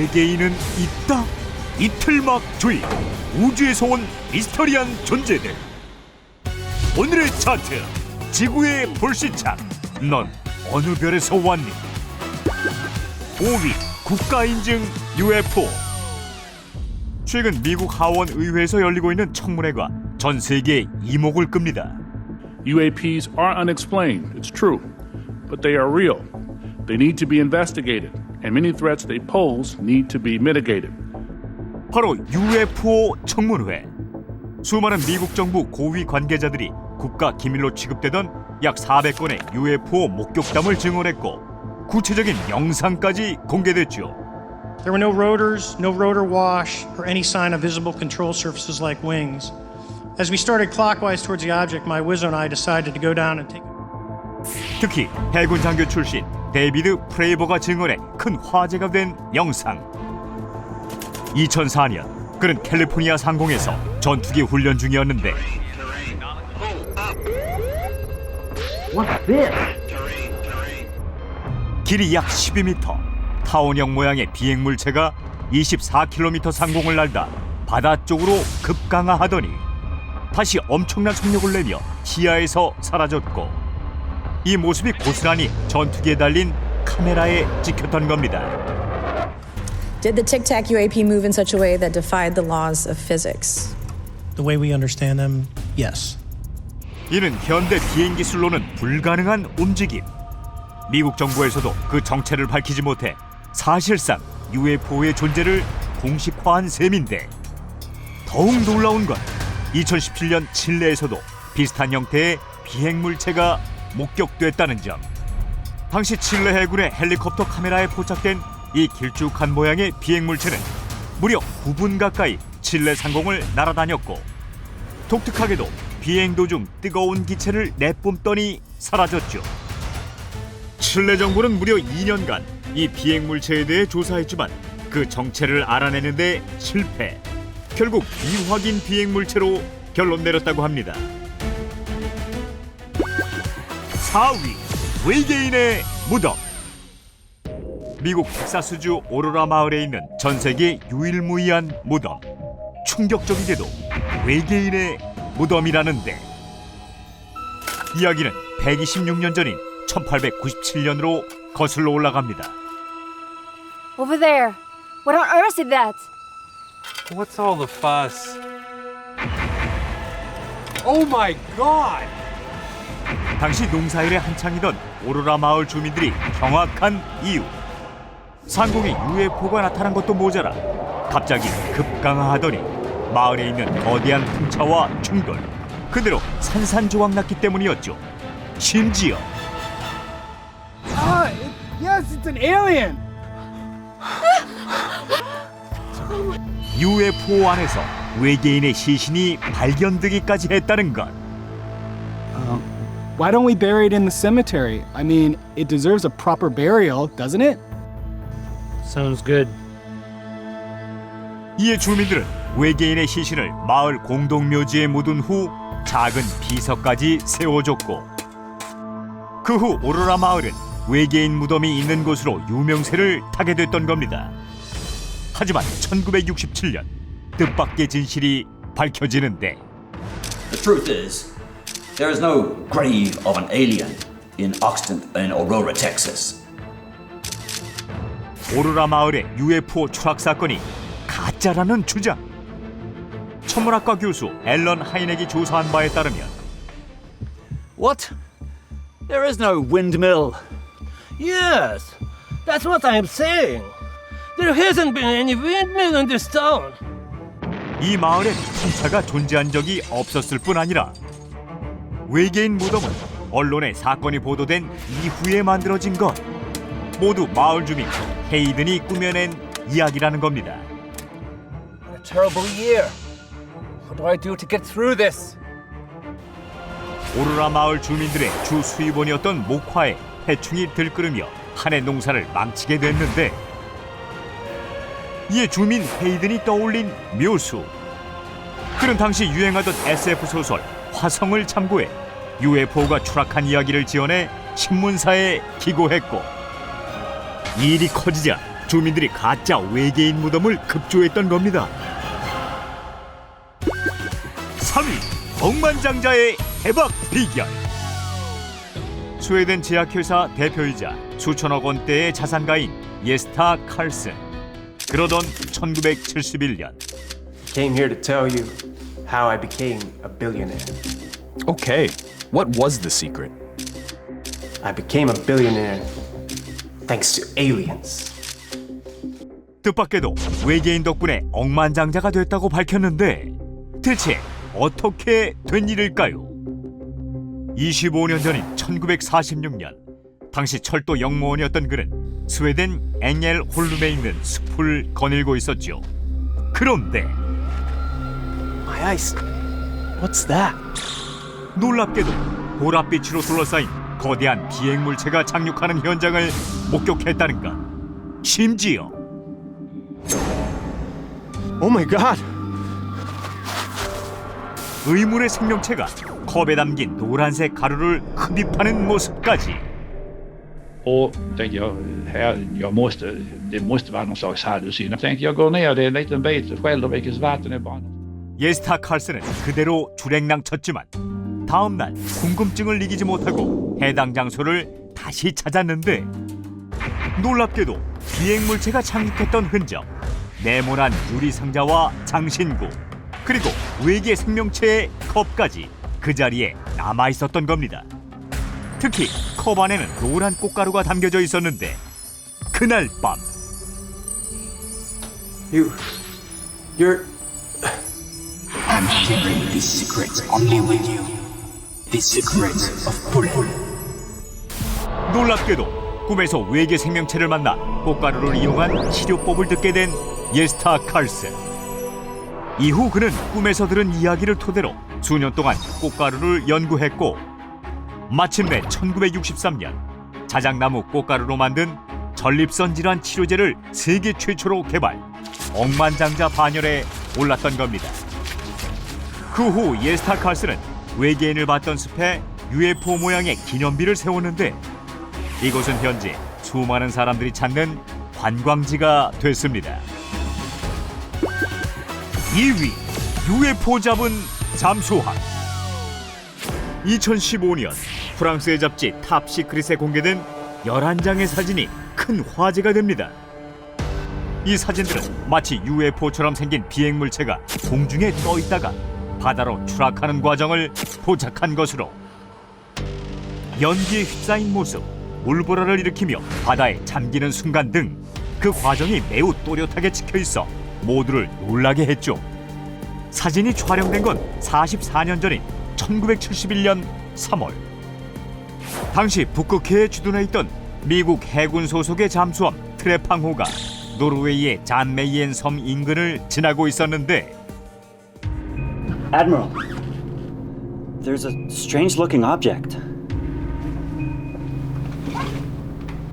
외계인은 있다? 이틀막 주의 우주에서 온 미스터리한 존재들. 오늘의 차트 지구의 불시착 넌 어느 별에서 왔니? 5위 국가인증 UFO. 최근 미국 하원 의회에서 열리고 있는 청문회가 전 세계에 이목을 끕니다. UAPs are unexplained, it's true, but they are real. They need to be investigated, and many threats they pose need to be mitigated. 바로 UFO 청문회. 수많은 미국 정부 고위 관계자들이 국가 기밀로 취급되던 약 400건의 UFO 목격담을 증언했고 구체적인 영상까지 공개됐죠. There were no rotors, no rotor wash, or any sign of visible control surfaces like wings. As we started clockwise towards the object, my Wizzo and I decided to go down and take 특히 해군 장교 출신 데이비드 프레이버가 증언해 큰 화제가 된 영상. 2004년 그는 캘리포니아 상공에서 전투기 훈련 중이었는데 길이 약 12m, 타원형 모양의 비행물체가 24km 상공을 날다 바다 쪽으로 급강하하더니 다시 엄청난 속력을 내며 시야에서 사라졌고 이 모습이 고스란히 전투기에 달린 카메라에 찍혔던 겁니다. Did the Tic Tac UAP move in such a way that defied the laws of physics? The way we understand them, yes. 이는 현대 비행 기술로는 불가능한 움직임. 미국 정부에서도 그 정체를 밝히지 못해 사실상 UFO의 존재를 공식화한 셈인데 더욱 놀라운 건 2017년 칠레에서도 비슷한 형태의 비행물체가 목격됐다는 점. 당시 칠레 해군의 헬리콥터 카메라에 포착된 이 길쭉한 모양의 비행물체는 무려 9분 가까이 칠레 상공을 날아다녔고 독특하게도 비행 도중 뜨거운 기체를 내뿜더니 사라졌죠. 칠레 정부는 무려 2년간 이 비행물체에 대해 조사했지만 그 정체를 알아내는 데 실패. 결국 미확인 비행물체로 결론 내렸다고 합니다. 4위 외계인의 무덤. 미국 텍사스주 오로라 마을에 있는 전 세계 유일무이한 무덤. 충격적이게도 외계인의 무덤이라는데 이야기는 126년 전인 1897년으로 거슬러 올라갑니다. Over there. What on earth is that? What's all the fuss? Oh my God! 당시 농사일에 한창이던 오로라 마을 주민들이 경악한 이유. 상공에 UFO가 나타난 것도 모자라 갑자기 급강하하더니 마을에 있는 거대한 풍차와 충돌, 그대로 산산조각 났기 때문이었죠. 심지어 Yes, it's an alien! UFO 안에서 외계인의 시신이 발견되기까지 했다는 것. Why don't we bury it in the cemetery? I mean, it deserves a proper burial, doesn't it? Sounds good. 이에 주민들은 외계인의 시신을 마을 공동묘지에 묻은 후 작은 비석까지 세워줬고 그 후 오로라 마을은 외계인 무덤이 있는 곳으로 유명세를 타게 됐던 겁니다. 하지만 1967년 뜻밖의 진실이 밝혀지는데 The truth is, there is no grave of an alien in Oxton in Aurora, Texas. 오로라 마을의 UFO 추락 사건이 가짜라는 주장. 천문학과 교수 앨런 하이넥이 조사한 바에 따르면 What? There is no windmill. Yes, that's what I'm saying. There hasn't been any windmill in this town. 이 마을에 풍차가 존재한 적이 없었을 뿐 아니라 외계인 무덤은 언론에 사건이 보도된 이후에 만들어진 것. 모두 마을 주민 헤이든이 꾸며낸 이야기라는 겁니다. What a terrible year. What do I do to get through this? 오로라 마을 주민들의 주 수입원이었던 목화에 해충이 들끓으며 한 해 농사를 망치게 됐는데 이에 주민 헤이든이 떠올린 묘수. 그는 당시 유행하던 SF 소설 화성을 참고해 UFO가 추락한 이야기를 지어내 신문사에 기고했고 일이 커지자 주민들이 가짜 외계인 무덤을 급조했던 겁니다. 3위, 억만장자의 대박 비결. 스웨덴 제약회사 대표이자 수천억 원대의 자산가인 예스타 칼슨. 그러던 1971년 Came here to tell you how I became a billionaire. Okay, what was the secret? I became a billionaire thanks to aliens. 뜻밖에도 외계인 덕분에 억만장자가 됐다고 밝혔는데 대체 어떻게 된 일일까요? 25년 전인 1946년 당시 철도 영무원이었던 그는 스웨덴 앵겔홀름에 있는 숲을 거닐고 있었죠. 그런데 My eyes. What's that? 놀랍게도 보랏빛으로 둘러싸인 거대한 비행물체가 착륙하는 현장을 목격했다는가. 심지어 Oh my god. 의문의 생명체가 컵에 담긴 노란색 가루를 흡입하는 모습까지. Och tänkte det måste vara någon slags hallucin. Jag tänkte jag går ner, det är en liten bit själv och vilket vatten är bara. 예스타 칼슨은 그대로 주랭랑쳤지만 다음 날 궁금증을 이기지 못하고 해당 장소를 다시 찾았는데 놀랍게도 비행물체가 착륙했던 흔적, 네모난 유리 상자와 장신구, 그리고 외계 생명체의 컵까지 그 자리에 남아 있었던 겁니다. 특히 컵 안에는 노란 꽃가루가 담겨져 있었는데 그날 밤 You're I'm sharing this secret only with you. The secret of Pull. 놀랍게도 꿈에서 외계 생명체를 만나 꽃가루를 이용한 치료법을 듣게 된 예스타 칼슨. 이후 그는 꿈에서 들은 이야기를 토대로 수년 동안 꽃가루를 연구했고 마침내 1963년 자작나무 꽃가루로 만든 전립선 질환 치료제를 세계 최초로 개발, 억만장자 반열에 올랐던 겁니다. 그 후 예스타 칼슨은 외계인을 봤던 숲에 UFO 모양의 기념비를 세웠는데 이곳은 현재 수많은 사람들이 찾는 관광지가 됐습니다. 2위, UFO 잡은 잠수함. 2015년 프랑스의 잡지 탑시크릿에 공개된 11장의 사진이 큰 화제가 됩니다. 이 사진들은 마치 UFO처럼 생긴 비행물체가 공중에 떠 있다가 바다로 추락하는 과정을 포착한 것으로 연기에 휩싸인 모습, 물보라를 일으키며 바다에 잠기는 순간 등 그 과정이 매우 또렷하게 찍혀있어 모두를 놀라게 했죠. 사진이 촬영된 건 44년 전인 1971년 3월. 당시 북극해에 주둔해 있던 미국 해군 소속의 잠수함 트레팡호가 노르웨이의 잔메이엔 섬 인근을 지나고 있었는데 Admiral, there's a strange-looking object.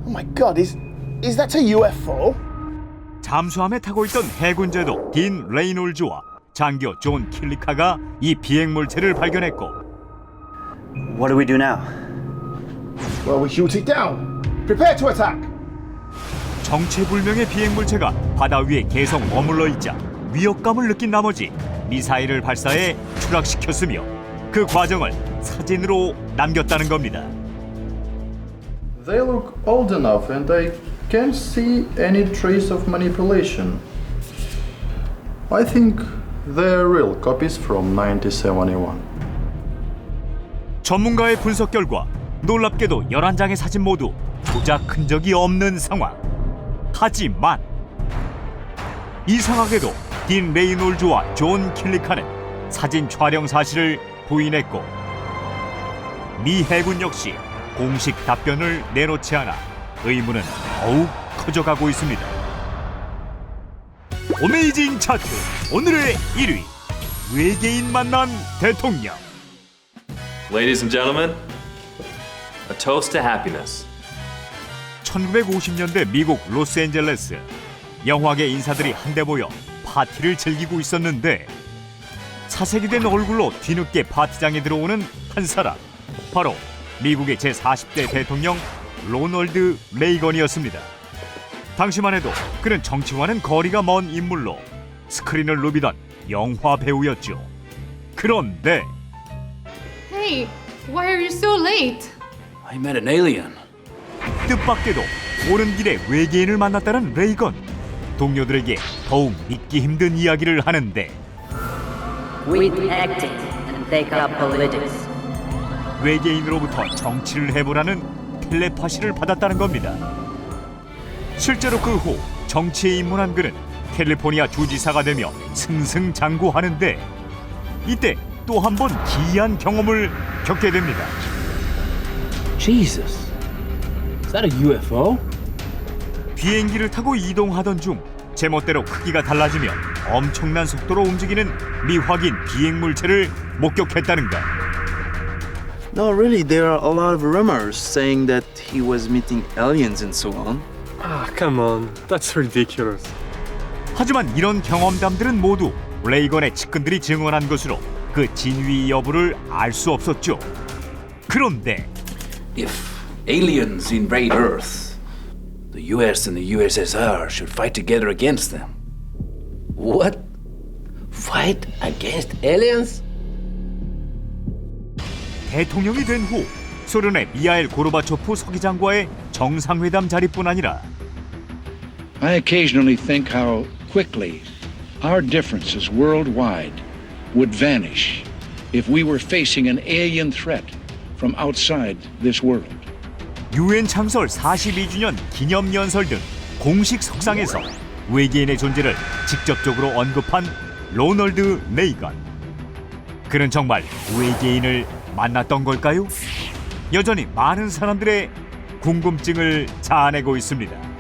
Oh my God, is that a UFO? 잠수함에 타고 있던 해군 제도 딘 레이놀즈와 장교 존 킬리카가 이 비행물체를 발견했고 What do we do now? Well, we shoot it down. Prepare to attack. 정체불명의 비행물체가 바다 위에 계속 머물러 있자 위협감을 느낀 나머지 미사일을 발사해 추락시켰으며 그 과정을 사진으로 남겼다는 겁니다. They look old enough and I can't see any trace of manipulation. I think they're real copies from 1971. 전문가의 분석 결과 놀랍게도 11장의 사진 모두 조작 흔적이 없는 상황. 하지만 이상하게도 딘 레이놀즈와 존 킬리카는 사진 촬영 사실을 부인했고 미 해군 역시 공식 답변을 내놓지 않아 의문은 더욱 커져가고 있습니다. 어메이징 차트 오늘의 1위, 외계인 만난 대통령. Ladies and gentlemen, a toast to happiness. 1950년대 미국 로스앤젤레스, 영화계 인사들이 한데 모여 파티를 즐기고 있었는데 사색이 된 얼굴로 뒤늦게 파티장에 들어오는 한 사람, 바로 미국의 제40대 대통령 로널드 레이건이었습니다. 당시만 해도 그는 정치와는 거리가 먼 인물로 스크린을 누비던 영화 배우였죠. 그런데 Hey, why are you so late? I met an alien. 뜻밖에도 오는 길에 외계인을 만났다는 레이건. 동료들에게 더욱 믿기 힘든 이야기를 하는데 We acted and they got politics. 외계인으로부터 정치를 해보라는 텔레파시를 받았다는 겁니다. 실제로 그 후 정치에 입문한 그는 캘리포니아 주지사가 되며 승승장구하는데 이때 또 한 번 기이한 경험을 겪게 됩니다. Jesus. Is that a UFO? 비행기를 타고 이동하던 중 제멋대로 크기가 달라지며 엄청난 속도로 움직이는 미확인 비행 물체를 목격했다는 것. No, really, there are a lot of rumors saying that he was meeting aliens and so on. Ah, come on. That's ridiculous. 하지만 이런 경험담들은 모두 레이건의 측근들이 증언한 것으로 그 진위 여부를 알 수 없었죠. 그런데 If aliens invade Earth, the US and the USSR should fight together against them. What? Fight against aliens? 대통령이 된 후 소련의 미하일 고르바초프 서기장과의 정상회담 자리뿐 아니라 I occasionally think how quickly our differences worldwide would vanish if we were facing an alien threat from outside this world. 유엔 창설 42주년 기념연설 등 공식 석상에서 외계인의 존재를 직접적으로 언급한 로널드 레이건. 그는 정말 외계인을 만났던 걸까요? 여전히 많은 사람들의 궁금증을 자아내고 있습니다.